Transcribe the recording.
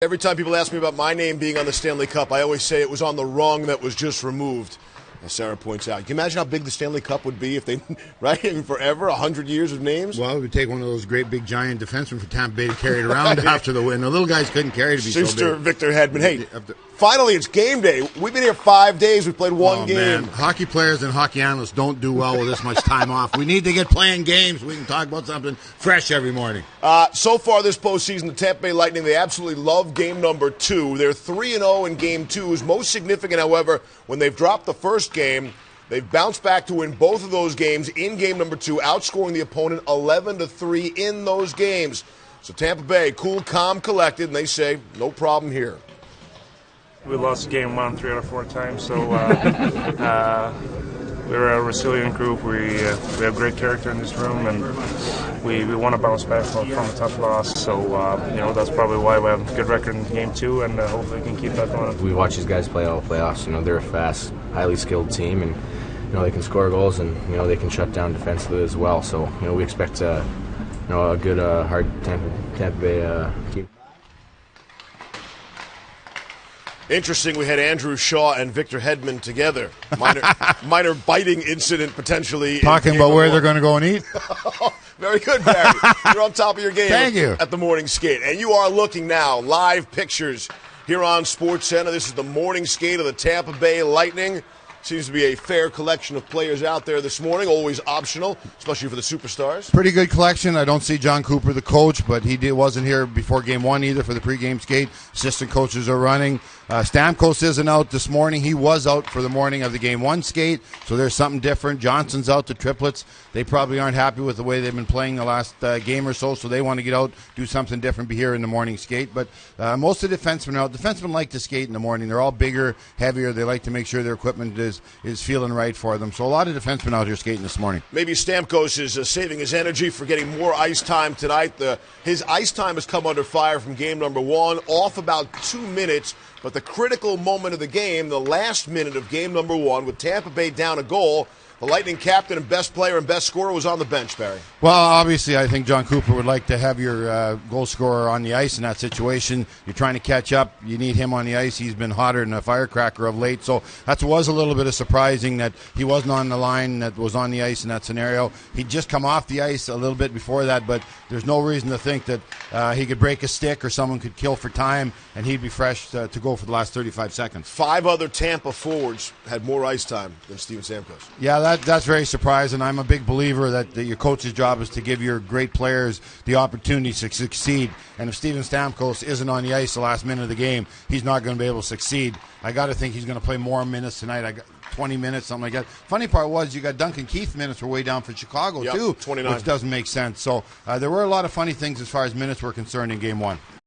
Every time people ask me about my name being on the Stanley Cup, I always say it was on the rung that was just removed. As Sarah points out, can you imagine how big the Stanley Cup would be if they, right, I mean, forever, 100 years of names? Well, it would take one of those great big giant defensemen for Tampa Bay to carry it around after the win. The little guys couldn't carry it to be Schuster, so big. Victor Hedman. Hey, finally, it's game day. We've been here 5 days. We played one game. Man. Hockey players and hockey analysts don't do well with this much time off. We need to get playing games. We can talk about something fresh every morning. So far this postseason, the Tampa Bay Lightning, they absolutely love game number 2. They're 3-0 in game 2. Is most significant, however, when they've dropped the first game, they've bounced back to win both of those games in game number 2, outscoring the opponent 11-3 in those games. So Tampa Bay, cool, calm, collected, and they say, no problem here. We lost game 1 3 out of 4 times, so we're a resilient group. We have great character in this room, and we want to bounce back from a tough loss. So that's probably why we have a good record in game 2, and hopefully we can keep that going. We watch these guys play all playoffs. They're a fast, highly skilled team, and they can score goals, and they can shut down defensively as well. So we expect a good, hard Tampa Bay team. Interesting, we had Andrew Shaw and Victor Hedman together. Minor biting incident potentially. Talking about where they're going to go and eat? Very good, Barry. You're on top of your game. Thank you. At the morning skate. And you are looking now, live pictures here on SportsCenter. This is the morning skate of the Tampa Bay Lightning. Seems to be a fair collection of players out there this morning, always optional, especially for the superstars. Pretty good collection. I don't see John Cooper, the coach, but he wasn't here before game 1 either for the pregame skate. Assistant coaches are running. Stamkos isn't out this morning. He was out for the morning of the game 1 skate, so there's something different. Johnson's out, the triplets. They probably aren't happy with the way they've been playing the last game or so they want to get out, do something different, be here in the morning skate. But most of the defensemen are out. Defensemen like to skate in the morning. They're all bigger, heavier. They like to make sure their equipment is feeling right for them. So a lot of defensemen out here skating this morning. Maybe Stamkos is saving his energy for getting more ice time tonight. His ice time has come under fire from game number 1, off about 2 minutes. But the critical moment of the game, the last minute of game number 1, with Tampa Bay down a goal, the Lightning captain and best player and best scorer was on the bench, Barry. Well, obviously, I think John Cooper would like to have your goal scorer on the ice in that situation. You're trying to catch up. You need him on the ice. He's been hotter than a firecracker of late. So that was a little bit of surprising that he wasn't on the line, that was on the ice in that scenario. He'd just come off the ice a little bit before that, but there's no reason to think that he could break a stick or someone could kill for time, and he'd be fresh to go for the last 35 seconds. 5 other Tampa forwards had more ice time than Steven Stamkos. Yeah, that's very surprising. I'm a big believer that your coach's job is to give your great players the opportunity to succeed. And if Steven Stamkos isn't on the ice the last minute of the game, he's not going to be able to succeed. I got to think he's going to play more minutes tonight. I got 20 minutes, something like that. Funny part was you got Duncan Keith minutes were way down for Chicago, too, 29. which doesn't make sense. So there were a lot of funny things as far as minutes were concerned in game 1.